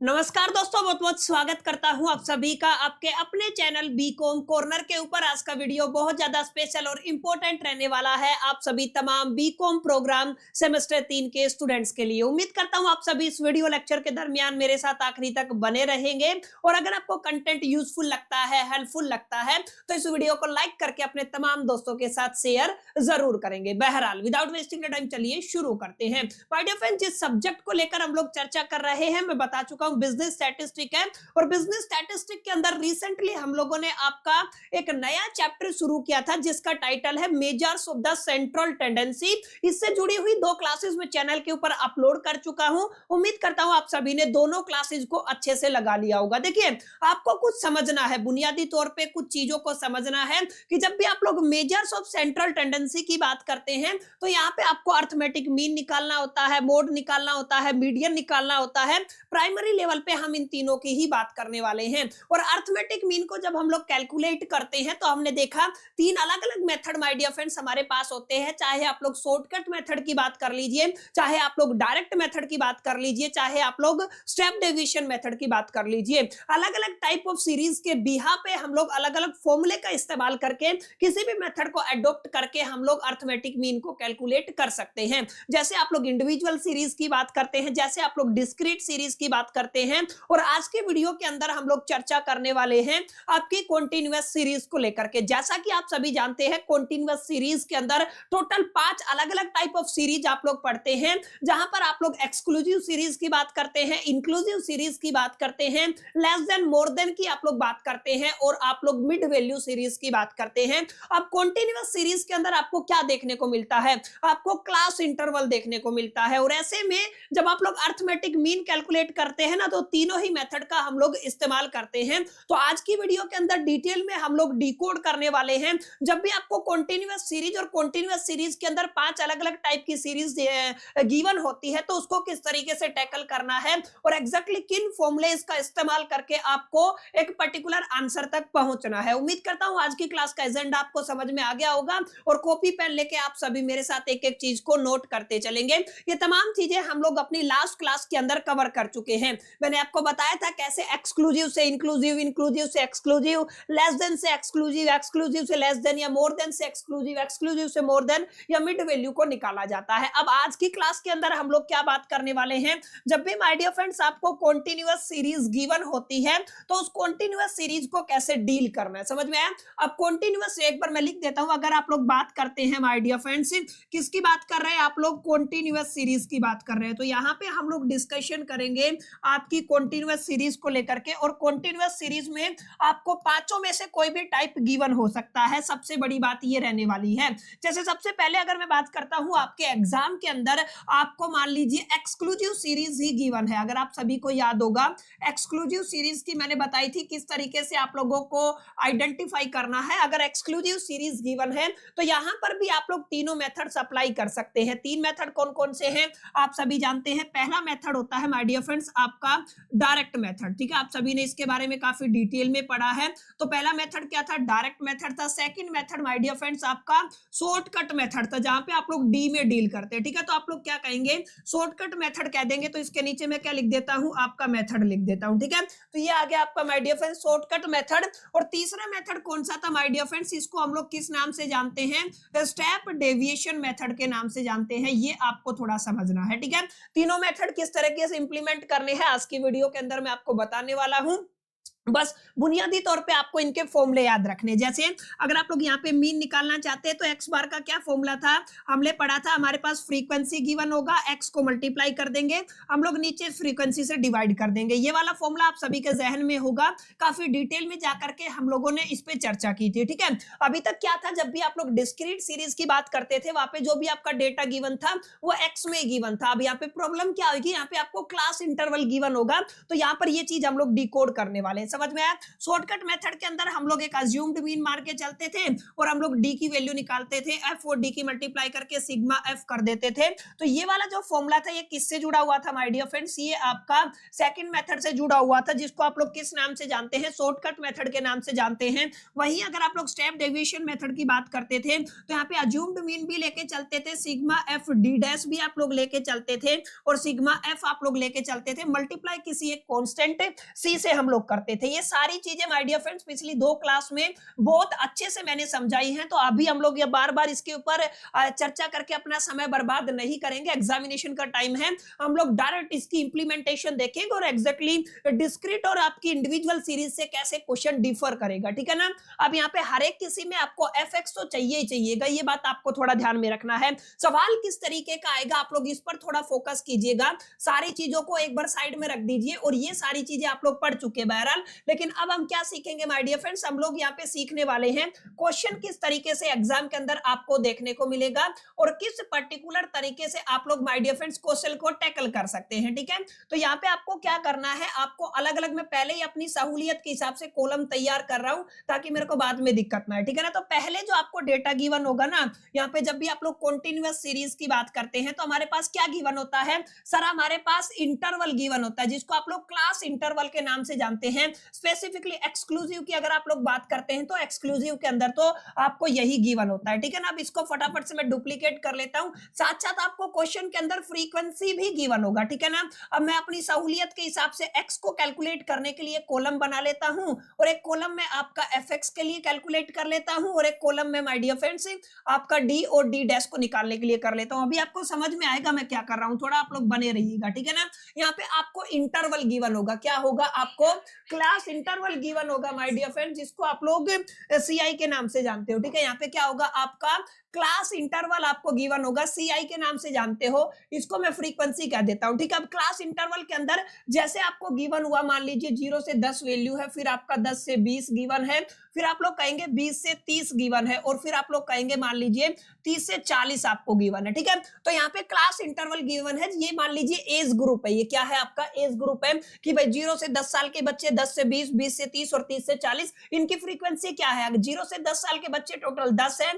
नमस्कार दोस्तों, बहुत बहुत स्वागत करता हूं आप सभी का आपके अपने चैनल बीकॉम कॉर्नर के ऊपर। आज का वीडियो बहुत ज्यादा स्पेशल और इम्पोर्टेंट रहने वाला है आप सभी तमाम बीकॉम प्रोग्राम सेमेस्टर 3 के स्टूडेंट्स के लिए। उम्मीद करता हूं आप सभी इस वीडियो लेक्चर के दरमियान मेरे साथ आखिरी तक बने रहेंगे और अगर आपको कंटेंट यूजफुल लगता है, हेल्पफुल लगता है तो इस वीडियो को लाइक करके अपने तमाम दोस्तों के साथ शेयर जरूर करेंगे। बहरहाल विदाउट वेस्टिंग टाइम चलिए शुरू करते हैं। माय डियर फ्रेंड्स, जिस सब्जेक्ट को लेकर हम लोग चर्चा कर रहे हैं मैं बता चुका बिजनेस स्टैटिस्टिक है और बिजनेस स्टैटिस्टिक के अंदर रिसेंटली हम लोगों ने आपका एक नया चैप्टर शुरू किया था जिसका टाइटल है measures of the central tendency. इससे जुड़ी हुई 2 क्लासेस में चैनल के ऊपर अपलोड कर चुका हूं। उम्मीद करता हूं आप सभी ने दोनों क्लासेस को अच्छे से लगा लिया होगा। देखिए, आपको कुछ समझना है, बुनियादी तौर पे कुछ चीजों को समझना है कि जब भी आप लोग मेजर्स ऑफ सेंट्रल टेंडेंसी की बात करते हैं तो यहाँ पे आपको अर्थमेटिक मीन निकालना होता है, मोड निकालना होता है, मीडियन निकालना होता है। प्राइमरी लेवल पे हम इन तीनों की ही बात करने वाले हैं और अर्थमेटिक मीन को जब हम लोग कैलकुलेट करते हैं तो हमने देखा 3 अलग-अलग मेथड माय डियर फ्रेंड्स हमारे पास होते हैं। चाहे आप लोग शॉर्टकट मेथड की बात कर लीजिए, चाहे आप लोग डायरेक्ट मेथड की बात कर लीजिए, चाहे आप लोग स्टेप डेविएशन मेथड की बात कर लीजिए। अलग-अलग टाइप ऑफ सीरीज के बिहा पे हम लोग अलग-अलग फॉर्मूले का इस्तेमाल करके किसी भी मेथड को अडॉप्ट करके हम लोग अर्थमेटिक मीन को कैलकुलेट कर सकते हैं। जैसे आप लोग इंडिविजुअल सीरीज की बात करते हैं, जैसे आप लोग डिस्क्रीट सीरीज की बात करते हैं और आज के वीडियो के अंदर हम लोग चर्चा करने वाले हैं आपकी कॉन्टिन्यूअस सीरीज को लेकर के। जैसा कि आप सभी जानते हैं कॉन्टिन्यूअस सीरीज के अंदर टोटल 5 अलग-अलग टाइप ऑफ सीरीज आप लोग पढ़ते हैं, जहां पर आप लोग एक्सक्लूसिव सीरीज की बात करते हैं, इंक्लूसिव सीरीज की बात करते हैं, लेस देन मोर देन की आप लोग बात करते हैं और आप लोग मिड वैल्यू सीरीज की बात करते हैं। अब कॉन्टिन्यूअस सीरीज के अंदर आपको क्या देखने को मिलता है? आपको क्लास इंटरवल देखने को मिलता है और ऐसे में जब आप लोग अर्थमेटिक मीन कैलकुलेट करते हैं ना तो तीनों ही मेथड का हम लोग इस्तेमाल करते हैं। तो आज की वीडियो के अंदर डिटेल में हम लोग डिकोड करने वाले हैं। जब भी आपको कॉन्टिन्यूअस सीरीज और कॉन्टिन्यूअस सीरीज के अंदर 5 अलग-अलग टाइप की सीरीज गिवन होती है तो उसको किस तरीके से टैकल करना है और एग्जैक्टली किन फॉर्मूलेज का इस्तेमाल करके आपको एक पर्टिकुलर आंसर तक पहुंचना है। उम्मीद करता हूं आज की क्लास का एजेंडा आपको समझ में आ गया होगा और कॉपी पेन लेके आप सभी मेरे साथ एक-एक चीज को नोट करते चलेंगे। ये तमाम चीजें हम लोग अपनी लास्ट क्लास के अंदर कवर कर चुके हैं। मैंने आपको बताया था कैसे एक्सक्लूसिव से इंक्लूसिव, इंक्लूसिव से एक्सक्लूसिव, लेस देन से एक्सक्लूसिव, एक्सक्लूसिव से लेस देन या मोर देन से एक्सक्लूसिव, एक्सक्लूसिव से मोर देन या मिड वैल्यू को निकाला जाता है। अब आज की क्लास के अंदर हम लोग क्या बात करने वाले हैं? जब भी माय डियर फ्रेंड्स आपको कॉन्टिन्यूअस सीरीज गिवन होती है तो उस कॉन्टिन्यूअस सीरीज को कैसे डील करना है, समझ में आया? अब कॉन्टिन्यूअस एक बार मैं लिख देता हूं। अगर आप लोग बात करते हैं माय डियर फ्रेंड्स, किसकी बात कर रहे हैं? आप लोग कॉन्टिन्यूअस सीरीज की बात कर रहे हैं। तो यहाँ पे हम लोग डिस्कशन करेंगे आपकी कॉन्टिन्यूअस सीरीज को लेकर के और कॉन्टिन्यूअस सीरीज में आपको 5 में से कोई भी टाइप गिवन हो सकता है। सबसे बड़ी बात ये रहने वाली है। जैसे सबसे पहले अगर मैं बात करता हूं आपके एग्जाम के अंदर आपको मान लीजिए एक्सक्लूसिव सीरीज ही गिवन है। अगर आप सभी को याद होगा एक्सक्लूसिव सीरीज की मैंने बताई थी किस तरीके से आप लोगों को आइडेंटिफाई करना है। अगर एक्सक्लूसिव सीरीज गिवन है तो यहां पर भी आप लोग तीनों मेथड्स अप्लाई कर सकते हैं। 3 मेथड कौन कौन से हैं आप सभी जानते हैं। पहला मेथड होता है माय डियर फ्रेंड्स आपका डायरेक्ट मेथड। ठीक है, आप सभी ने इसके बारे में काफी डिटेल में पढ़ा है। तो पहला मेथड क्या था? डायरेक्ट मेथड था। Second method my dear friends आपका शॉर्टकट मेथड था, जहां पे आप लोग डी में डील करते हैं। ठीक है, तो आप लोग क्या कहेंगे? शॉर्टकट मेथड कह देंगे। तो इसके नीचे मैं क्या लिख देता हूं? आपका मेथड लिख देता हूं। ठीक है, तो ये आ गया आपका my dear friends shortcut method. और तीसरा मेथड कौन सा था माय डियर फ्रेंड्स? इसको हम लोग किस नाम से जानते हैं? स्टेप डेविएशन मेथड के नाम से जानते हैं। ये आपको थोड़ा समझना है। ठीक है, तीनों मेथड किस तरीके से इंप्लीमेंट करने हैं आज की वीडियो के अंदर मैं आपको बताने वाला हूं। बस बुनियादी तौर पे आपको इनके फॉर्मूले याद रखने। जैसे अगर आप लोग यहाँ पे मीन निकालना चाहते हैं तो एक्स बार का क्या फॉर्मूला था? हमने पढ़ा था हमारे पास फ्रीक्वेंसी गिवन होगा, एक्स को मल्टीप्लाई कर देंगे, हम लोग नीचे फ्रीक्वेंसी से डिवाइड कर देंगे। ये वाला फॉर्मूला आप सभी के जहन में होगा। काफी डिटेल में जाकर के हम लोगों ने इस पे चर्चा की थी। ठीक है, अभी तक क्या था? जब भी आप लोग डिस्क्रीट सीरीज की बात करते थे वहां पे जो भी आपका डेटा गिवन था वो एक्स में गिवन था। अब यहाँ पे प्रॉब्लम क्या होगी? यहाँ पे आपको क्लास इंटरवल गिवन होगा तो यहाँ पर ये चीज हम लोग डिकोड करने वाले हैं। समझ में आया? शॉर्टकट मेथड के अंदर हम लोग एक अज्यूम्ड मीन मार के चलते थे और हम लोग डी की वैल्यू निकालते थे, एफ और डी की मल्टीप्लाई करके सिग्मा एफ कर देते थे। तो ये वाला जो फॉर्मूला था ये किससे जुड़ा हुआ था माय डियर फ्रेंड्स? ये आपका सेकंड मेथड से जुड़ा हुआ था, जिसको आप लोग किस नाम से जानते हैं? शॉर्टकट मेथड के नाम से जानते हैं। वहीं अगर आप लोग स्टेप डेविएशन मेथड की बात करते थे तो यहाँ पे अज्यूम्ड मीन भी लेके चलते थे, सिग्मा एफ डी डैश भी आप लोग लेके चलते थे और सिग्मा एफ आप लोग लेके चलते थे, मल्टीप्लाई किसी एक कांस्टेंट सी से हम लोग करते थे। ये सारी चीजें माय डियर फ्रेंड्स पिछली 2 क्लास में बहुत अच्छे से मैंने समझाई हैं, तो अभी हम लोग ये बार-बार इसके ऊपर चर्चा करके अपना समय बर्बाद नहीं करेंगे। एग्जामिनेशन का टाइम है, हम लोग डायरेक्ट इसकी इंप्लीमेंटेशन देखेंगे और एग्जैक्टली डिस्क्रीट और आपकी इंडिविजुअल सीरीज से कैसे क्वेश्चन डिफर करेगा, ठीक है ना। अब यहाँ पे हर एक किसी में आपको एफ एक्स तो चाहिए ही चाहिएगा, ये बात आपको थोड़ा ध्यान में रखना है। सवाल किस तरीके का आएगा आप लोग इस पर थोड़ा फोकस कीजिएगा, सारी चीजों को एक बार साइड में रख दीजिए। और ये सारी चीजें आप लोग पढ़ चुके हैं बहरहाल, लेकिन अब हम क्या सीखेंगे माय डियर फ्रेंड्स? हम लोग यहाँ पे सीखने वाले हैं क्वेश्चन किस तरीके से एग्जाम के अंदर आपको देखने को मिलेगा और किस पर्टिकुलर तरीके से आप लोग माय डियर फ्रेंड्स क्वेश्चन को टैकल कर सकते हैं, ठीक है। तो यहाँ पे आपको क्या करना है, आपको अलग अलग मैं पहले ही अपनी सहूलियत के हिसाब से कॉलम तैयार कर रहा हूं ताकि मेरे को बाद में दिक्कत ना आए, ठीक है ना। तो पहले जो आपको डेटा गिवन होगा ना, यहाँ पे जब भी आप लोग कॉन्टिन्यूअस सीरीज की बात करते हैं तो हमारे पास क्या गिवन होता है सर? हमारे पास इंटरवल गिवन होता है, जिसको आप लोग क्लास इंटरवल के नाम से जानते हैं। स्पेसिफिकली एक्सक्लूसिव की अगर आप लोग बात करते हैं तो एक्सक्लूसिव के अंदर तो आपको यही गिवन होता है, ठीक है ना। अब इसको फटाफट से मैं डुप्लीकेट कर लेता हूं, साथ साथ आपको क्वेश्चन के अंदर फ्रीक्वेंसी भी गिवन होगा, ठीक है ना। अब मैं अपनी सहूलियत के हिसाब से एक्स को कैलकुलेट करने के लिए कॉलम बना लेता हूं और एक कॉलम में आपका एफ एक्स के लिए कैलकुलेट कर लेता हूं और एक कॉलम में माय डियर फ्रेंड्स आपका डी और डी डैश को निकालने के लिए कर लेता हूं। अभी आपको समझ में आएगा मैं क्या कर रहा हूं, थोड़ा आप लोग बने रहिएगा, ठीक है ना। यहाँ पे आपको इंटरवल गिवन होगा, क्या होगा? आपको क्लास इंटरवल गिवन होगा माय डियर फ्रेंड्स, जिसको आप लोग सीआई के नाम से जानते हो, ठीक है। यहाँ पे क्या होगा? आपका क्लास इंटरवल आपको गिवन होगा, सीआई के नाम से जानते हो, इसको मैं फ्रीक्वेंसी कह देता हूं, ठीक है। अब क्लास इंटरवल के अंदर जैसे आपको गिवन हुआ, मान लीजिए 0 से 10 वैल्यू है, फिर आपका 10 से 20 गिवन है, फिर आप लोग कहेंगे 20 से 30 गिवन है और फिर आप लोग कहेंगे मान लीजिए 30 से 40 आपको गिवन है, ठीक है। तो यहाँ पे क्लास इंटरवल गिवन है, ये मान लीजिए एज ग्रुप है, ये क्या है? आपका एज ग्रुप है कि भाई 0 से 10 साल के बच्चे, 10 से 20, 20 से 30 और 30 से 40, इनकी फ्रीक्वेंसी क्या है? 0 से 10 साल के बच्चे टोटल 10 है,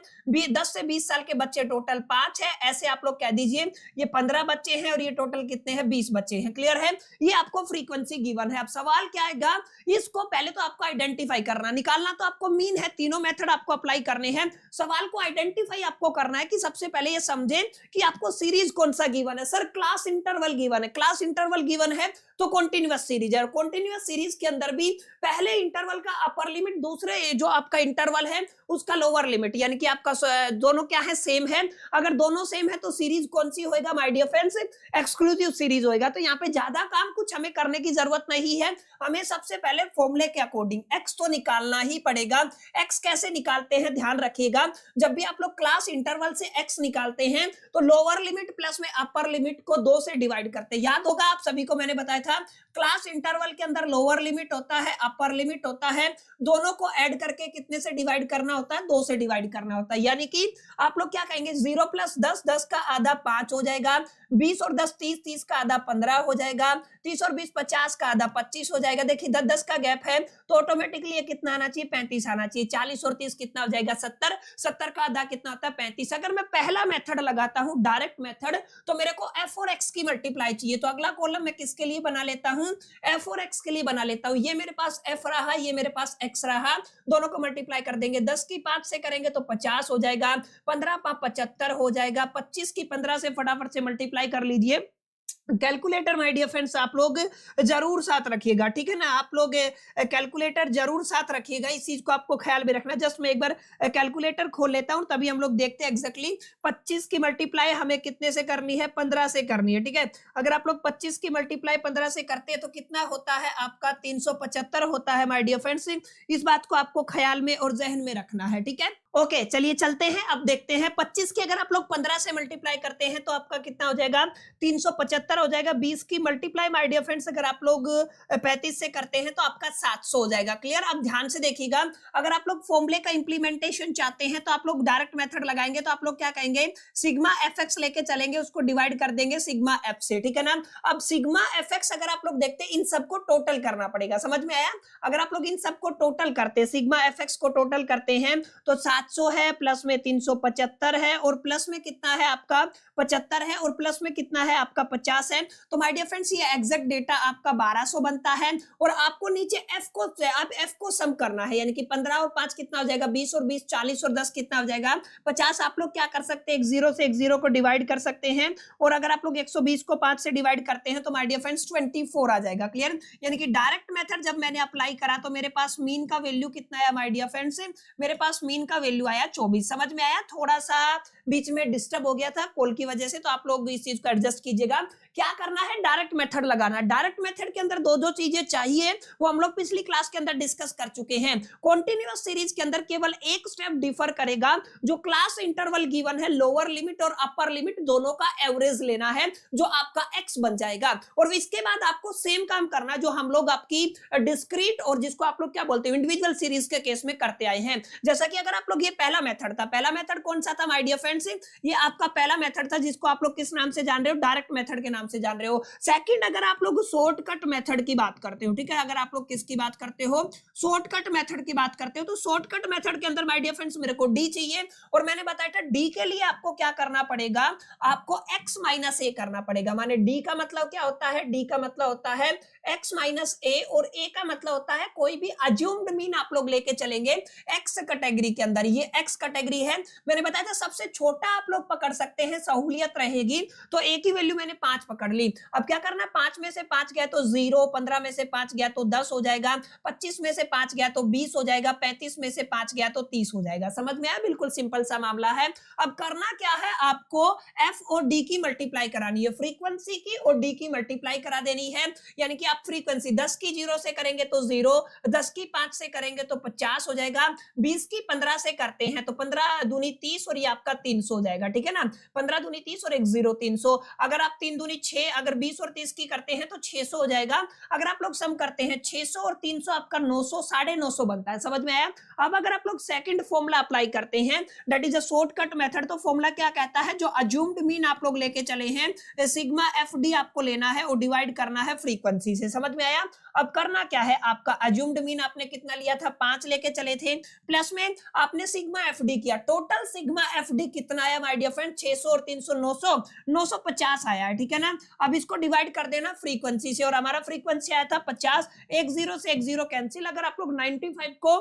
10 से 20 साल के बच्चे टोटल 5 है, ऐसे आप लोग कह दीजिए ये 15 बच्चे हैं और ये टोटल कितने हैं? 20 बच्चे हैं। क्लियर है? ये आपको फ्रीक्वेंसी गिवन है। अब सवाल क्या आएगा? इसको पहले तो आपको आइडेंटिफाई करना, निकालना तो आपको मीन है, तीनों मेथड आपको अप्लाई करने हैं। सवाल को आइडेंटिफाई आपको करना है कि सबसे पहले ये समझें कि आपको सीरीज कौन सा गिवन है। सर क्लास इंटरवल गिवन है, क्लास इंटरवल गिवन है तो कॉन्टिन्यूअस सीरीज है, और कॉन्टिन्यूअस सीरीज के अंदर भी पहले इंटरवल का अपर लिमिट, दूसरे जो आपका इंटरवल है उसका लोअर लिमिट, यानी कि आपका दोनों क्या है? सेम है। अगर दोनों सेम है तो सीरीज कौन सी होएगा my dear friends? Exclusive series होएगा। तो यहाँ पे ज्यादा काम कुछ हमें करने की जरूरत नहीं है, हमें सबसे पहले फॉर्मूले के अकॉर्डिंग एक्स तो निकालना ही पड़ेगा। एक्स कैसे निकालते हैं ध्यान रखिएगा, जब भी आप लोग क्लास इंटरवल से एक्स निकालते हैं तो लोअर लिमिट प्लस में अपर लिमिट को 2 से डिवाइड करते हैं। याद होगा आप सभी को, मैंने बताया था क्लास इंटरवल के अंदर लोअर लिमिट होता है, अपर लिमिट होता है, दोनों को ऐड करके कितने से डिवाइड करना होता है? 2 से डिवाइड करना होता है। यानी कि आप लोग क्या कहेंगे? 0 प्लस 10, 10 का आधा 5 हो जाएगा, 20 और 10 30, 30 का आधा 15 हो जाएगा, 30 और 20 50 का आधा 25 हो जाएगा। देखिए 10 10 का गैप है तो ऑटोमेटिकली ये कितना आना चाहिए? 35 आना चाहिए। 40 और 30 कितना हो जाएगा? 70, 70 का आधा कितना होता है? 35। अगर मैं पहला मेथड लगाता हूं डायरेक्ट मेथड, तो मेरे को f और x की मल्टीप्लाई चाहिए, तो अगला कॉलम मैं किसके लिए बना लेता हूं? f और x के लिए बना लेता हूं। ये मेरे पास f रहा, ये मेरे पास x रहा, दोनों को मल्टीप्लाई कर देंगे। 10 की 5 से करेंगे तो 50 हो जाएगा, 15 5 75 हो जाएगा, 25 की 15 से फटाफट से मल्टीप्लाई कर लीजिए। कैलकुलेटर माय डियर फ्रेंड्स आप लोग जरूर साथ रखिएगा, ठीक है ना। आप लोग कैलकुलेटर जरूर साथ रखिएगा, इस चीज को आपको ख्याल में रखना। जस्ट मैं एक बार कैलकुलेटर खोल लेता हूं, तभी हम लोग देखते हैं एग्जैक्टली 25 की मल्टीप्लाई हमें कितने से करनी है? 15 से करनी है, ठीक है। अगर आप लोग 25 की मल्टीप्लाई 15 से करते हैं तो कितना होता है? आपका 375 होता है माय डियर फ्रेंड्स। इस बात को आपको ख्याल में और जहन में रखना है, ठीक है। ओके चलिए चलते हैं, अब देखते हैं 25 की अगर आप लोग 15 से मल्टीप्लाई करते हैं तो आपका कितना हो जाएगा, 375 हो जाएगा। 20 की मल्टीप्लाई माय डियर फ्रेंड्स अगर आप लोग 35 से करते हैं तो आपका 700 हो जाएगा। क्लियर? अब ध्यान से देखिएगा, अगर आप लोग फॉर्मूले का इंप्लीमेंटेशन चाहते हैं तो आप लोग डायरेक्ट मेथड लगाएंगे, तो आप लोग क्या कहेंगे, सिग्मा एफ लेके चलेंगे, उसको डिवाइड कर देंगे सिग्मा एफ से, ठीक है ना। अब सिग्मा एफ अगर आप लोग देखते हैं, इन सबको टोटल करना पड़ेगा, समझ में आया। अगर आप लोग इन सबको टोटल करते हैं, सिग्मा एफ को टोटल करते हैं तो 700 है, प्लस में 375 है, और प्लस में कितना है आपका 75 है, और प्लस में कितना है आपका 50 है। तो माय डियर फ्रेंड्स ये एग्जैक्ट डेटा आपका 1200 बनता है। और आपको नीचे एफ को सम करना है, यानी कि 15 और 5 कितना हो जाएगा, 20 और 20 40 और 10 कितना हो जाएगा 50। आप लोग क्या कर सकते हैं, एक जीरो से एक जीरो को डिवाइड कर सकते हैं, और अगर आप लोग 120 को 5 से डिवाइड करते हैं तो माय डियर फ्रेंड्स 24 आ जाएगा। क्लियर? यानी कि डायरेक्ट मेथड जब मैंने अप्लाई करा तो मेरे पास मीन का वैल्यू कितना आया माय डियर फ्रेंड्स, मेरे पास मीन का वैल्यू आया 24। समझ में आया? थोड़ा सा बीच में डिस्टर्ब हो गया था कॉल की वजह से, तो आप लोग इस चीज को एडजस्ट कीजिएगा। क्या करना है, डायरेक्ट मेथड लगाना है। डायरेक्ट मेथड के अंदर दो चीजें चाहिए, वो हम लोग पिछली क्लास के अंदर डिस्कस कर चुके हैं। कॉन्टिन्यूअस सीरीज के अंदर केवल एक स्टेप डिफर करेगा, जो क्लास इंटरवल गिवन है, लोअर लिमिट और अपर लिमिट दोनों का एवरेज लेना है, जो आपका एक्स बन जाएगा। और इसके बाद आपको सेम काम करना जो हम लोग आपकी डिस्क्रीट और जिसको आप लोग क्या बोलते हैं इंडिविजुअल सीरीज के केस में करते आए हैं। जैसा कि अगर आप लोग, ये पहला मेथड था, पहला मेथड कौन सा था माय डियर फ्रेंड्स, ये आपका पहला मेथड था जिसको आप लोग किस नाम से जान रहे हो, डायरेक्ट मेथड के नाम से जान रहे हो। सेकंड अगर आप लोग शॉर्टकट मेथड की बात करते हो, ठीक है, अगर आप लोग किसकी बात करते हो, शॉर्टकट मेथड की बात करते हो, तो शॉर्टकट मेथड के अंदर माय डियर फ्रेंड्स मेरे को डी चाहिए, और मैंने बताया था डी के लिए आपको क्या करना पड़ेगा, आपको x माइनस ए करना पड़ेगा। माने डी का मतलब क्या होता है, डी का मतलब होता है x माइनस ए, और ए का मतलब होता है कोई भी अज्यूम्ड मीन आप लोग लेके चलेंगे x कैटेगरी के अंदर। ये x कैटेगरी है, मैंने बताया था सबसे छोटा आप लोग पकड़ सकते हैं, सहूलियत रहेगी। तो a की वैल्यू मैंने 5 पकड़ ली। अब क्या करना, 5 में से 5 गया तो 0, 15 में से 5 गया तो 10 हो जाएगा, 25 में से 5 गया तो 20 हो जाएगा, 35 में से 5 गया तो 30 हो जाएगा। समझ में आया? बिल्कुल सिंपल सा मामला है। अब करना क्या है, आपको f और d की मल्टीप्लाई करानी है, फ्रीक्वेंसी की और d की मल्टीप्लाई करा देनी है। यानी कि आप फ्रीक्वेंसी 10 की 0 से करेंगे तो 0, 10 की 5 से करेंगे तो 50 हो जाएगा, 20 की 15 से करते हैं तो 15 दूनी 30 और ये आपका 300 हो जाएगा, ठीक है ना। 15 दूनी 30 और 1 0 300। अगर आप 3 दूनी 6, अगर 20 और 30 की करते हैं तो 600 हो जाएगा। अगर आप लोग सम करते हैं 600 और 300 आपका 900, 950 बनता है। समझ में आया? अब अगर आप लोग सेकंड फॉर्मूला अप्लाई करते हैं, that is a shortcut method, तो फॉर्मूला क्या कहता है, जो अज्यूम्ड मीन आप लोग लेके चले हैं, सिग्मा एफ डी आपको लेना है और डिवाइड करना है फ्रीक्वेंसी से। समझ में आया? अब करना क्या है, आपका अज्यूम्ड मीन आपने कितना लिया था, 5 लेके चले थे, प्लस में आपने सिग्मा एफ डी किया, टोटल सिग्मा एफ डी कितना आया माय डियर फ्रेंड, 600 और 300 950 आया है, ठीक है ना। अब इसको डिवाइड कर देना फ्रीक्वेंसी से, और हमारा फ्रीक्वेंसी आया था 50, एक जीरो से एक जीरो कैंसिल। अगर आप लोग 95 को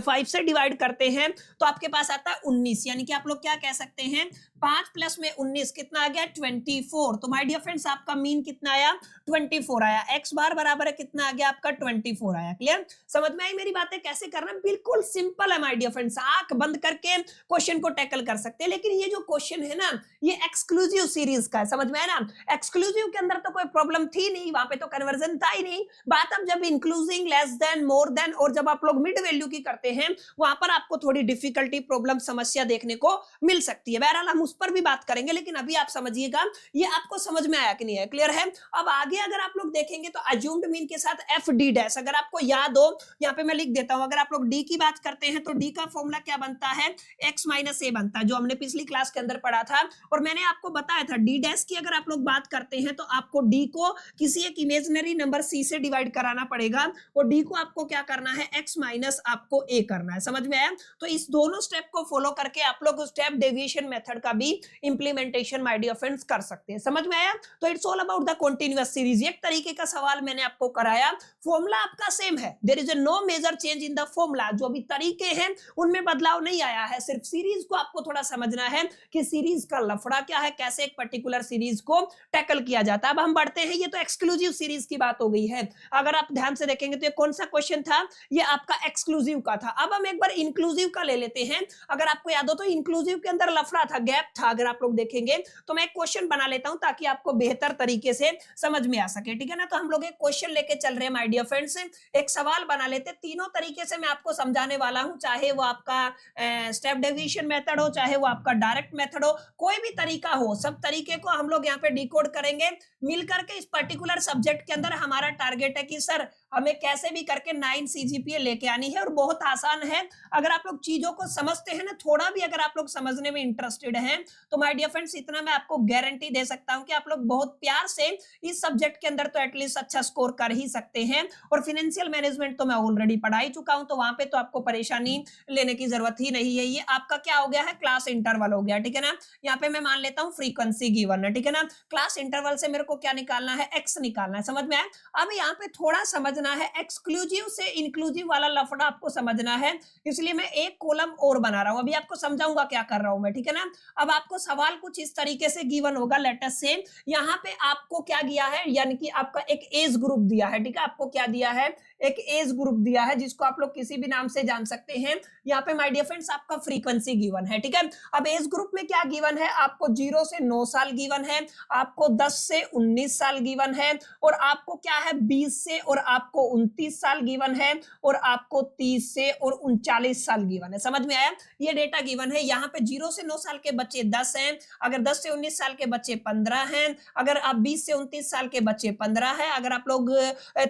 5 से डिवाइड करते हैं तो आपके पास आता है 19, यानी कि आप लोग क्या कह सकते हैं, 5 प्लस में 19 कितना आ गया, 24। तो माय डियर फ्रेंड्स आपका मीन कितना आया, 24 आया। x बार बराबर है कितना आ गया आपका, 24 आया। क्लियर? समझ में आई मेरी बातें? कैसे करना, बिल्कुल सिंपल है माय डियर फ्रेंड्स, आंख बंद करके क्वेश्चन को टैकल कर सकते हैं। लेकिन ये जो क्वेश्चन है ना, ये एक्सक्लूसिव सीरीज का है, समझ में आया ना। एक्सक्लूसिव के अंदर तो कोई प्रॉब्लम थी नहीं, वहां पे तो कन्वर्जन था ही नहीं। बात अब जब inclusive, less than, more than, और जब आप लोग मिड वैल्यू की करते हैं, वहां पर आपको थोड़ी डिफिकल्टी, प्रॉब्लम, समस्या देखने को मिल सकती है। बहरहाल हम उस पर भी बात करेंगे, लेकिन अभी आप समझिएगा ये आपको समझ में आया कि नहीं है, क्लियर है। अब आगे अगर आप लोग देखेंगे तो अज्यूम्ड मीन के साथ एफ डी डैश, अगर आपको याद हो, यहाँ पे मैं लिख देता हूं, अगर आप लोग डी की बात करते हैं तो डी का फॉर्मूला क्या बनता है, एक्स माइनस ए बनता है, जो हमने पिछली क्लास के अंदर पढ़ा था। और मैंने आपको बताया था डी डैश की अगर आप लोग बात करते हैं तो आपको डी को किसी एक इमेजिनरी नंबर सी से डिवाइड कराना पड़ेगा, और डी को आपको क्या करना है, एक्स माइनस आपको ए करना है। समझ में आया? तो इस दोनों स्टेप को फॉलो करके आप लोग स्टेप डेविएशन मेथड का भी इंप्लीमेंटेशन माय डियर फ्रेंड्स कर सकते हैं। समझ में आया? तो it's all about the continuous series. एक तरीके का सवाल मैंने आपको कराया, फॉर्मूला आपका सेम है, there is no major change in the formula, जो भी तरीके हैं उनमें बदलाव नहीं आया है, सिर्फ सीरीज को आपको थोड़ा समझना है कि सीरीज का लफड़ा क्या है, कैसे एक पर्टिकुलर सीरीज को टैकल किया जाता है। अब हम बढ़ते हैं, ये तो एक्सक्लूसिव सीरीज की बात हो गई है। अगर आप ध्यान से देखेंगे तो ये कौन सा क्वेश्चन था, ये आपका एक्सक्लूसिव का था। अब हम एक बार इंक्लूसिव का ले लेते हैं। अगर आपको याद हो तो इंक्लूसिव के अंदर लफड़ा था, गैप था, अगर आप लोग देखेंगे तो मैं एक क्वेश्चन बना लेता हूं ताकि आपको बेहतर तरीके से समझ में आ सके, ठीक है ना। तो हम लोग एक क्वेश्चन लेके चल रहे हैं माय डियर फ्रेंड्स, एक सवाल बना लेते हैं। तीनों तरीके से मैं आपको समझाने वाला हूं, चाहे वो आपका स्टेप डेविएशन मेथड हो, चाहे वो आपका डायरेक्ट मेथड हो, कोई भी तरीका हो, सब तरीके को हम लोग यहाँ पे डिकोड करेंगे मिलकर के। इस पर्टिकुलर सब्जेक्ट के अंदर हमारा टारगेट है कि सर हमें कैसे भी करके 9 सीजीपीए लेके आनी है, और बहुत आसान है। अगर आप लोग चीजों को समझते हैं ना, थोड़ा भी अगर आप लोग समझने में इंटरेस्टेड हैं, तो माय डियर फ्रेंड्स इतना मैं आपको गारंटी दे सकता हूं कि आप लोग बहुत प्यार से इस सब्जेक्ट के अंदर तो एटलीस्ट अच्छा स्कोर कर ही सकते हैं। और फाइनेंशियल मैनेजमेंट तो मैं ऑलरेडी पढ़ा ही चुका हूं, तो वहां पे तो आपको परेशानी लेने की जरूरत ही नहीं है। ये आपका क्या हो गया है, क्लास इंटरवल हो गया, ठीक है ना। यहाँ पे मैं मान लेता हूँ फ्रीक्वेंसी गिवन है, ठीक है ना। क्लास इंटरवल से मेरे को क्या निकालना है, एक्स निकालना है, समझ में आया। अब यहाँ पे थोड़ा समझना है, एक्सक्लूसिव से इंक्लूसिव वाला लफड़ा आपको समझना है, इसलिए मैं एक कॉलम और बना रहा हूं। अभी आपको समझाऊंगा क्या कर रहा हूं मैं, ठीक है ना। अब आपको सवाल कुछ इस तरीके से गिवन होगा, लेटेस्ट से यहाँ पे आपको क्या दिया है, यानी कि आपका एक एज ग्रुप दिया है, ठीक है। आपको क्या दिया है, एक एज ग्रुप दिया है, जिसको आप लोग किसी भी नाम से जान सकते हैं। यहाँ पे माय डियर फ्रेंड्स आपका फ्रीक्वेंसी गिवन है, ठीक है। अब एज ग्रुप में क्या गिवन है, आपको 0 से 9 साल गिवन है, आपको 10 से 19 साल गिवन है, और आपको क्या है 20 से और आपको 29 साल गिवन है, और आपको 30 से और 39 साल गिवन है। समझ में आया, ये डेटा गिवन है। यहाँ पे 0 से 9 साल के बच्चे 10 हैं, अगर 10 से 19 साल के बच्चे 15 हैं, अगर आप 20 से 29 साल के बच्चे 15 हैं, अगर आप लोग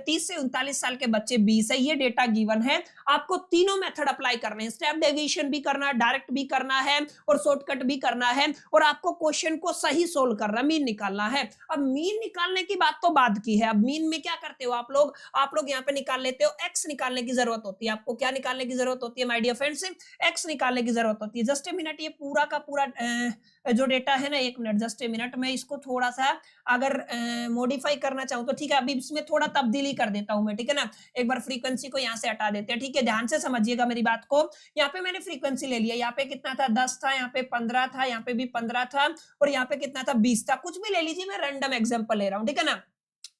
30 से 39 साल के बच्चे 20 है। ये डेटा गिवन है। आपको तीनों मेथड अप्लाई करने हैं, स्टेप डेविएशन भी करना है, डायरेक्ट भी करना है, और शॉर्टकट भी करना है, और आपको क्वेश्चन को सही सोल्व करना, मीन निकालना है। अब मीन निकालने की बात तो बाद की है। अब मीन में क्या करते हो आप लोग यहाँ पे निकाल लेते हो, एक्स निकालने की जरूरत होती है। आपको क्या निकालने की जरूरत होती है माय डियर फ्रेंड्स, एक्स निकालने की जरूरत होती है। जस्ट ए मिनट, ये पूरा का पूरा जो डेटा है ना, एक मिनट, जस्ट ए मिनट, मैं इसको थोड़ा सा अगर मॉडिफाई करना चाहूँ तो ठीक है, अभी इसमें थोड़ा तब्दीली कर देता हूं मैं, ठीक है ना। एक बार फ्रीक्वेंसी को यहाँ से हटा देते हैं, ठीक है, ध्यान से समझिएगा मेरी बात को। यहाँ पे मैंने फ्रीक्वेंसी ले लिया, यहाँ पे कितना था 10 था, यहाँ पे 15 था, यहाँ पे भी 15 था, और यहाँ पे कितना था 20 था। कुछ भी ले लीजिए, मैं रैंडम एग्जांपल ले रहा हूँ, ठीक है ना।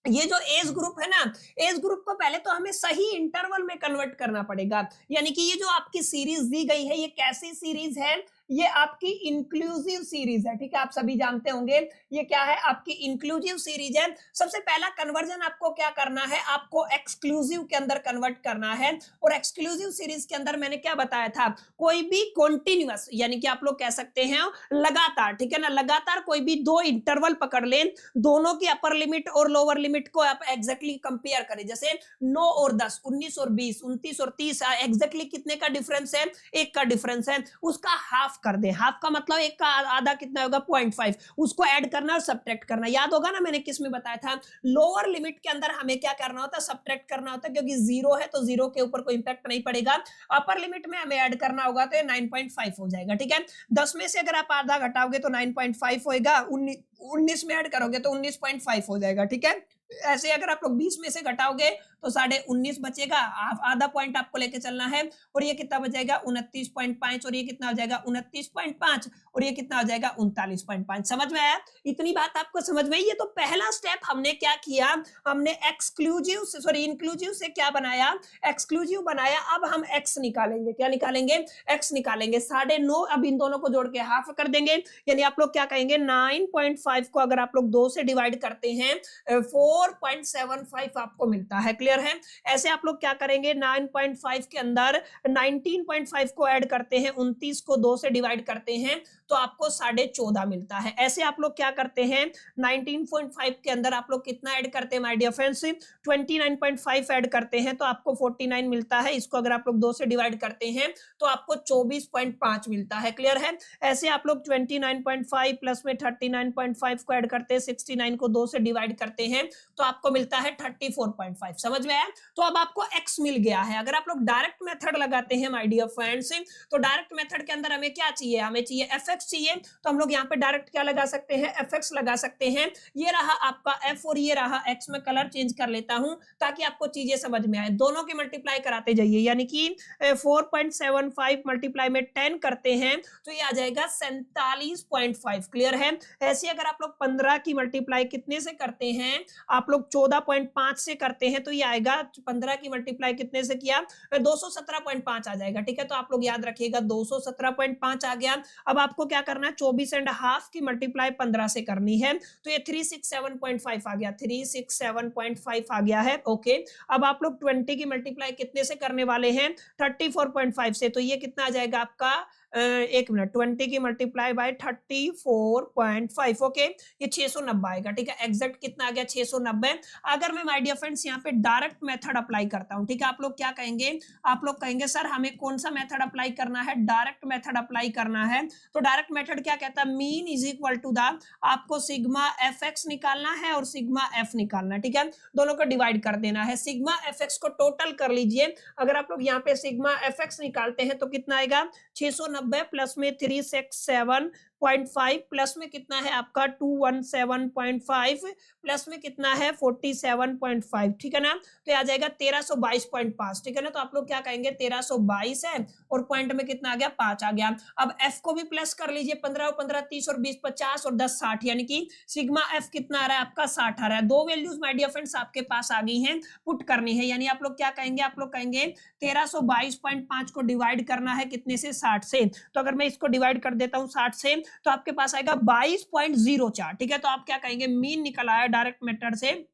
ये जो एज ग्रुप है ना, एज ग्रुप को पहले तो हमें सही इंटरवल में कन्वर्ट करना पड़ेगा। यानी कि ये जो आपकी सीरीज दी गई है, ये कैसी सीरीज है, ये आपकी इंक्लूसिव सीरीज है, ठीक है। आप सभी जानते होंगे ये क्या है, आपकी इंक्लूसिव सीरीज है। सबसे पहला कन्वर्जन आपको क्या करना है, आपको एक्सक्लूसिव के अंदर कन्वर्ट करना है। और एक्सक्लूसिव सीरीज के अंदर मैंने क्या बताया था, कोई भी कॉन्टिन्यूअस, यानी कि आप लोग कह सकते हैं लगातार, ठीक है ना, लगातार कोई भी दो इंटरवल पकड़ लें, दोनों की अपर लिमिट और लोअर लिमिट को आप एग्जैक्टली कंपेयर करें। जैसे 9 और 10, 19 और 20, 29 और 30, एग्जैक्टली कितने का डिफरेंस है, 1 का डिफरेंस है, उसका हाफ कर दे। हाफ का मतलब 1 का आधा कितना होगा, 0.5, उसको ऐड करना और सब्ट्रैक्ट करना। याद होगा ना, मैंने किस में बताया था, लोअर लिमिट के अंदर हमें क्या करना होता है, सब्ट्रैक्ट करना होता है, क्योंकि 0 है तो 0 के ऊपर कोई इंपैक्ट नहीं पड़ेगा। अपर लिमिट में हमें ऐड करना होगा तो 9.5 हो जाएगा, ठीक है। 10 में से अगर आप आधा घटाओगे तो 9.5 होएगा, 19 में ऐड करोगे तो 19.5 हो जाएगा, ठीक है। ऐसे अगर आप लोग 20 में से घटाओगे तो 19.5 बचेगा, आधा पॉइंट आपको लेके चलना है, और ये कितना बचेगा 29.5, और ये कितना हो जाएगा 29.5, और ये कितना हो जाएगा 39.5। समझ में आया, इतनी बात आपको समझ में आई। ये तो पहला स्टेप हमने क्या किया, हमने एक्सक्लूसिव से सॉरी इंक्लूसिव से क्या बनाया, एक्सक्लूसिव बनाया। अब हम एक्स निकालेंगे, क्या निकालेंगे, एक्स निकालेंगे। 9.5, अब इन दोनों को जोड़ के हाफ कर देंगे, यानी आप लोग क्या कहेंगे 9.5 को अगर आप लोग 2 से डिवाइड करते हैं 4.75 आपको मिलता है। क्लियर है। ऐसे आप लोग क्या करेंगे, 9.5 के अंदर 19.5 को ऐड करते हैं, 29 को 2 से डिवाइड करते हैं तो आपको 14.5 मिलता है। ऐसे आप लोग क्या करते हैं, 19.5 के अंदर आप लोग कितना ऐड करते हैं माय डियर फ्रेंड्स, 29.5 ऐड करते हैं तो आपको 49 मिलता है। इसको अगर आप लोग 2 से डिवाइड करते हैं तो आपको 24.5 मिलता है। क्लियर है। ऐसे आप लोग 29.5 प्लस में 39.5 को ऐड करते हैं, 69 को 2 से डिवाइड करते हैं तो आपको मिलता है 34.5। समझ में आया। तो अब आपको x मिल गया है। अगर आप लोग डायरेक्ट मेथड लगाते हैं माय डियर फ्रेंड्स, तो डायरेक्ट मेथड के अंदर हमें क्या चाहिए, हमें चाहिए एफ fx चाहिए तो हम लोग यहाँ पे डायरेक्ट क्या लगा सकते हैं, fx लगा सकते हैं। ये रहा आपका f और ये रहा x। में कलर चेंज कर लेता हूं ताकि आपको चीजें समझ में आए। दोनों के मल्टीप्लाई कराते जाइए, यानी कि 4.75 मल्टीप्लाई में 10 करते हैं तो ये आ जाएगा 47.5। क्लियर है। ऐसे अगर आप लोग 15 की मल्टीप्लाई कितने से करते हैं, आप लोग 14.5 से करते हैं तो ये आएगा 15 की मल्टीप्लाई कितने से किया, 217.5 आ जाएगा। ठीक है, तो आप लोग याद रखिएगा 217.5 आ गया। अब आपको क्या करना है, 24.5 की मल्टीप्लाई 15 से करनी है तो ये 367.5 आ गया, 367.5 आ गया है। ओके, अब आप लोग 20 की मल्टीप्लाई कितने से करने वाले हैं, 34.5 से, तो ये कितना आ जाएगा आपका, एक मिनट, 20 की मल्टीप्लाई बाय 34.5। ओके, ये 690 आएगा। ठीक है, एग्जैक्ट कितना आ गया, 690। अगर मैं माय डियर फ्रेंड्स यहाँ पे डायरेक्ट मेथड अप्लाई करता हूँ, ठीक है, आप लोग क्या कहेंगे, आप लोग कहेंगे सर हमें कौन सा मेथड अप्लाई करना है, डायरेक्ट मेथड अप्लाई करना है। तो डायरेक्ट मेथड क्या कहता है, mean is equal to the, आपको सिग्मा एफ एक्स निकालना है और सिग्मा एफ निकालना है। ठीक है, दोनों को डिवाइड कर देना है। सिग्मा एफ एक्स को टोटल कर लीजिए। अगर आप लोग यहाँ पे सिग्मा एफ एक्स निकालते हैं तो कितना आएगा, 690 प्लस में 367.5 प्लस में कितना है आपका 217.5 प्लस में कितना है 47.5। ठीक है ना, तो आ जाएगा 1322.5। ठीक है ना, तो आप लोग क्या कहेंगे, 1322 है और पॉइंट में कितना आ गया, 5 आ गया। अब एफ को भी प्लस कर लीजिए, 15 और 15 30 और 20 50 और 10 60, यानी कि सिग्मा एफ कितना आ रहा है आपका, 60 आ रहा है। दो वैल्यूज माय डियर फ्रेंड्स आपके पास आ गई हैं, पुट करनी है। यानी आप लोग क्या कहेंगे, आप लोग कहेंगे 1322.5 को डिवाइड करना है कितने से, 60 से। तो अगर मैं इसको डिवाइड कर देता हूं 60 से तो आपके पास आएगा 22.04। ठीक है, तो आप क्या कहेंगे, मीन निकल आया डायरेक्ट मेथड से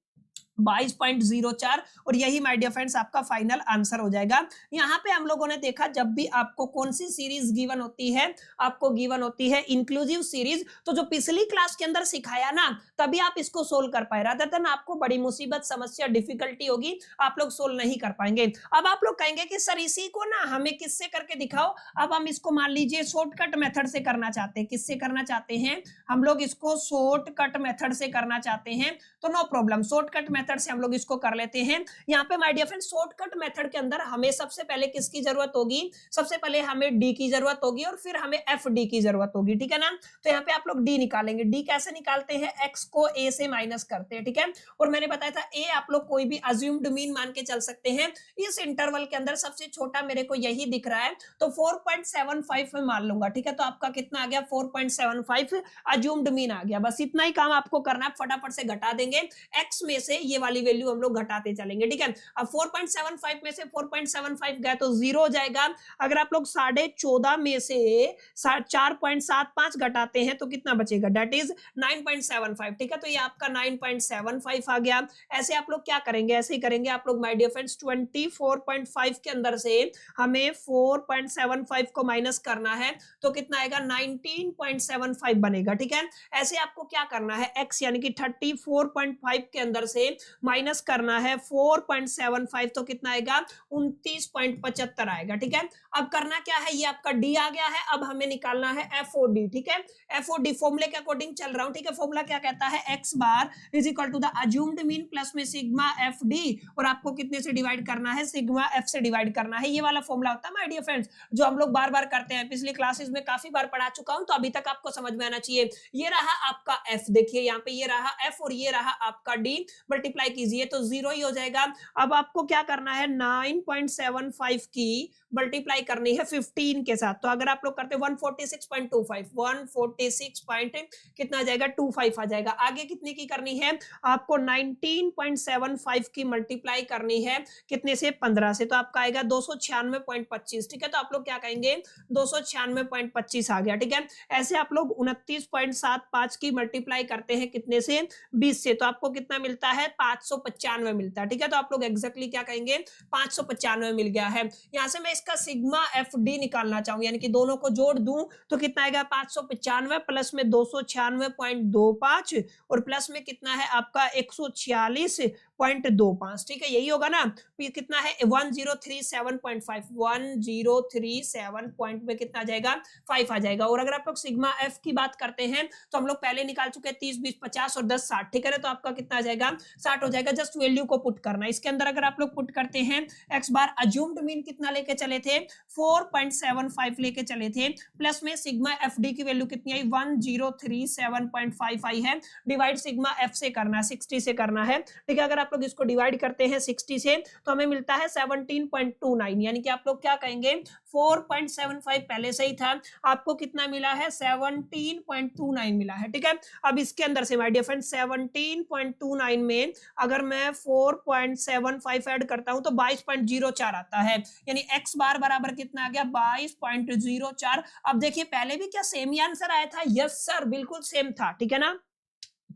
22.04 और यही माय डियर फ्रेंड्स आपका फाइनल आंसर हो जाएगा। यहाँ पे हम लोगों ने देखा जब भी आपको कौन सी सीरीज गिवन होती है, आपको गिवन होती है इंक्लूसिव सीरीज, तो जो पिछली क्लास के अंदर सिखाया ना तभी आप इसको सोल्व कर पाए, रादर देन आपको बड़ी मुसीबत समस्या डिफिकल्टी होगी, आप लोग सोल्व नहीं कर पाएंगे। अब आप लोग कहेंगे कि सर इसी को ना हमें किससे करके दिखाओ। अब हम इसको मान लीजिए शॉर्टकट मेथड से करना चाहते हैं। किससे करना चाहते हैं, हम लोग इसको शॉर्टकट मेथड से करना चाहते हैं, तो नो प्रॉब्लम, शॉर्टकट मेथड से हम लोग इसको कर लेते हैं। यहाँ पे my dear friend shortcut method के अंदर हमें सबसे पहले किसकी जरूरत होगी, सबसे पहले हमें डी की जरूरत होगी और फिर हमें एफ डी की जरूरत होगी। ठीक है ना, तो यहाँ पे आप लोग डी निकालेंगे। डी कैसे निकालते हैं, एक्स को ए से माइनस करते हैं। ठीक है, और मैंने बताया था ए आप लोग कोई भी अज्यूम्ड मीन मान के चल सकते हैं। इस इंटरवल के अंदर सबसे छोटा मेरे को यही दिख रहा है तो 4.75 में मान लूंगा। ठीक है, तो आपका कितना आ गया, 4.75 अज्यूम्ड मीन आ गया। बस इतना ही काम आपको करना है, फटाफट से घटा देंगे एक्स में से ये वाली वैल्यू हम लोग घटाते चलेंगे। ठीक है, अब 4.75 में से 4.75 गया तो 0 हो जाएगा। अगर आप लोग 14.5 में से 4.75 घटाते हैं तो कितना बचेगा, दैट इज 9.75। ठीक है, तो ये आपका 9.75 आ गया। ऐसे आप लोग क्या करेंगे, ऐसे ही करेंगे आप लोग माय डियर फ्रेंड्स। 24.5 के अंदर से हमें 4.75 को माइनस करना है तो कितना आएगा, 19.75 बनेगा। ठीक है, ऐसे आपको क्या करना है, x यानी कि 34.5 के अंदर से माइनस करना है 4.75 तो कितना आएगा, 29.75 आएगा। ठीक है, अब करना क्या है, ये आपका डी आ गया है। अब हमें निकालना है एफओडी। ठीक है, एफओडी फॉर्मूले के अकॉर्डिंग चल रहा हूं। ठीक है, फॉर्मूला क्या कहता है, x bar is equal to the assumed mean plus में सिग्मा एफ डी, और आपको कितने से डिवाइड करना है, सिग्मा एफ से डिवाइड करना है। ये वाला फॉर्मूला होता है माय डियर फ्रेंड्स जो हम लोग बार बार करते हैं, पिछली क्लासेस में काफी बार पढ़ा चुका हूं, तो अभी तक आपको समझ में आना चाहिए। ये रहा आपका एफ, देखिए यहाँ पे ये रहा एफ और ये रहा आपका डी, मल्टीप्लाई कीजिए तो 0 ही हो जाएगा। अब आपको क्या करना है, 9.75 की मल्टीप्लाई करनी है 15 के साथ। तो अगर आप लोग करते 146.25, 146 कितना आ जाएगा, 25 आ जाएगा। आगे कितने की करनी है आपको, 19.75 की मल्टीप्लाई करनी है कितने से, 15 से, तो आपका आएगा 296.25। ठीक है, तो आप लोग क्या कहेंगे, 296.25 आ गया। ठीक है, ऐसे आप लोग 29.75 की मल्टीप्लाई करते हैं कितने से, 20 से, तो आपको कितना मिलता है, 595 मिलता है। ठीक है, तो आप लोग एग्जैक्टली क्या कहेंगे, 595 मिल गया है। यहां से मैं इसका सिग्मा एफ डी निकालना चाहूं, यानी कि दोनों को जोड़ दूं तो कितना आएगा, 595 प्लस में 296.25 और प्लस में कितना है आपका 146 0.25, ठीक है, यही होगा ना। ये कितना है 1037.5, 1037 पॉइंट में कितना आ जाएगा 5 आ जाएगा। और अगर आप लोग सिग्मा एफ की बात करते हैं तो हम लोग पहले निकाल चुके हैं 30, 20, 50 और 10, 60, ठीक है ना। तो आपका कितना आ जाएगा 60 हो जाएगा। जस्ट वैल्यू को पुट करना। इसके अंदर अगर आप लोग पुट करते हैं एक्स बार अज्यूम्ड मीन कितना लेके चले थे 4.75 लेके चले थे, प्लस में सिग्मा एफ डी की वैल्यू कितनी आई 1037.5 आई है, डिवाइड सिग्मा एफ से करना है 60 से करना है, ठीक है। अगर आप लोग इसको डिवाइड करते हैं 60 से तो हमें मिलता है 17.29, यानी कि आप लोग क्या कहेंगे 4.75 पहले से ही था, आपको कितना मिला है 17.29 मिला है, ठीक है। अब इसके अंदर से माय डियर फ्रेंड 17.29 में अगर मैं 4.75 ऐड करता हूं तो 22.04 आता है, यानी x बार बराबर कितना आ गया 22.04। अब देखिए पहले भी क्या सेम ही आंसर आया था, यस सर बिल्कुल सेम था, ठीक है ना।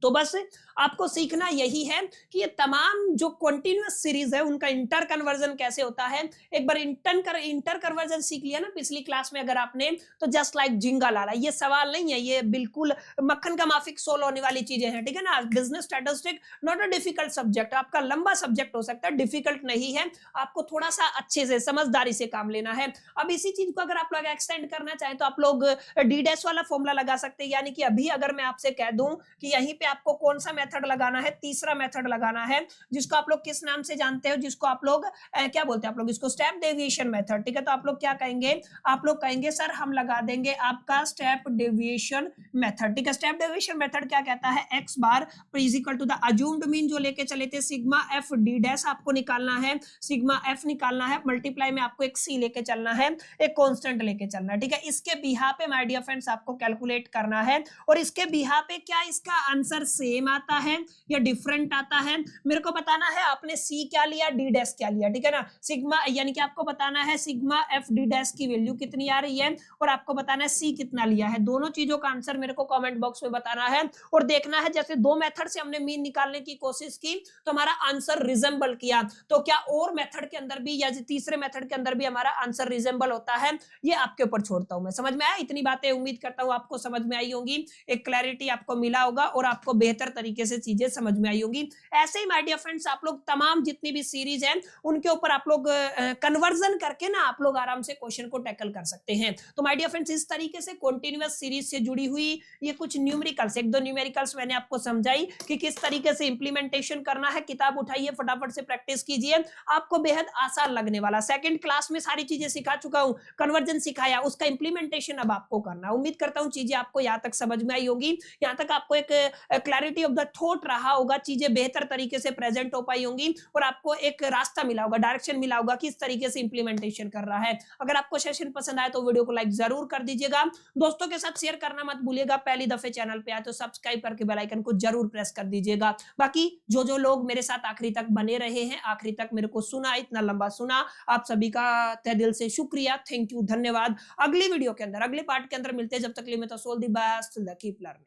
तो बस आपको सीखना यही है कि ये तमाम जो कंटीन्यूअस सीरीज है उनका इंटर कन्वर्जन कैसे होता है। एक बार इंटर कन्वर्जन सीख लिया ना पिछली क्लास में अगर आपने, तो जस्ट लाइक झिंगा लाला, ये सवाल नहीं है, ये बिल्कुल मक्खन का माफिक सोल होने वाली चीजें हैं, ठीक है ना। Business statistic not a difficult subject, आपका लंबा सब्जेक्ट हो सकता है, डिफिकल्ट नहीं है, आपको थोड़ा सा अच्छे से समझदारी से काम लेना है। अब इसी चीज को अगर आप लोग एक्सटेंड करना चाहें तो आप लोग डी डैश वाला फॉर्मूला लगा सकते हैं, यानी कि अभी अगर मैं आपसे कह दूं कि यहीं पे आपको कौन सा मेथड लगाना है, तीसरा मेथड लगाना है, जिसको आप लोग किस नाम से जानते हो, जिसको आप लोग क्या बोलते हैं आप लोग इसको स्टेप डेविएशन मेथड, ठीक है। तो आप लोग क्या कहेंगे, आप लोग कहेंगे सर हम लगा देंगे आपका स्टेप डेविएशन मेथड, ठीक है। स्टेप डेविएशन मेथड क्या कहता है, x bar is equal to the assumed mean जो लेके चले थे सिग्मा एफ डी डैश आपको निकालना है, सिग्मा एफ निकालना है, मल्टीप्लाई में आपको एक सी लेके चलना है, एक कांस्टेंट लेके चलना है, ठीक है। इसके बिहा पे माय डियर फ्रेंड्स आपको कैलकुलेट करना है, और इसके बिहा पे क्या इसका आंसर सेम आता है या डिफरेंट आता है, मेरे को बताना है। आपने सी क्या लिया, डी डैश क्या लिया, ठीक है ना। सिग्मा यानी कि आपको बताना है सिग्मा एफ डी डैश की वैल्यू कितनी आ रही है, और आपको बताना है सी कितना लिया है। दोनों चीजों का आंसर मेरे को कमेंट बॉक्स में बताना है, और देखना है जैसे दो मेथड से हमने मीन निकालने की कोशिश की तो हमारा आंसर रिजेंबल किया, तो क्या और मेथड के अंदर भी या तीसरे मेथड के अंदर भी हमारा आंसर रिजेंबल होता है, ये आपके ऊपर छोड़ता हूं मैं। समझ में आया इतनी बातें, उम्मीद करता हूं आपको समझ में आई होंगी, एक क्लैरिटी आपको मिला होगा और आपको बेहतर तरीके से चीजें समझ में आई होंगी। ऐसे ही माय डियर फ्रेंड्स आप लोग तमाम जितनी भी सीरीज हैं उनके ऊपर आप लोग कन्वर्जन करके ना आप लोग आराम से क्वेश्चन को टैकल कर सकते हैं। तो माय डियर फ्रेंड्स इस तरीके से कंटीन्यूअस सीरीज से जुड़ी हुई ये कुछ न्यूमेरिकल्स, एक दो न्यूमेरिकल्स मैंने आपको समझाई कि किस तरीके से इंप्लीमेंटेशन करना है। किताब उठाइए, फटाफट से प्रैक्टिस कीजिए, आपको बेहद आसान लगने वाला। सेकंड क्लास में सारी चीजें सिखा चुका हूं, कन्वर्जन सिखाया, उसका इंप्लीमेंटेशन अब आपको करना। उम्मीद करता हूं चीजें आपको यहां तक समझ में आई होगी, यहां तक आपको एक क्लैरिटी ऑफ द थॉट रहा होगा, चीजें बेहतर तरीके से प्रेजेंट हो पाई होंगी, और आपको एक रास्ता मिला होगा, डायरेक्शन मिला होगा किस तरीके से इंप्लीमेंटेशन कर रहा है। अगर आपको सेशन पसंद आए तो वीडियो को लाइक जरूर कर दीजिएगा, दोस्तों के साथ शेयर करना मत भूलिएगा, पहली दफे चैनल पे आए तो सब्सक्राइब करके बेल आइकन को जरूर प्रेस कर दीजिएगा। बाकी जो लोग मेरे साथ आखिरी तक बने रहे हैं, आखिरी तक मेरे को सुना, इतना लंबा सुना, आप सभी का तहे दिल से शुक्रिया, थैंक यू, धन्यवाद। अगली वीडियो के अंदर, अगले पार्ट के अंदर मिलते हैं, जब तक के लिए मैं तो all the best, keep learning.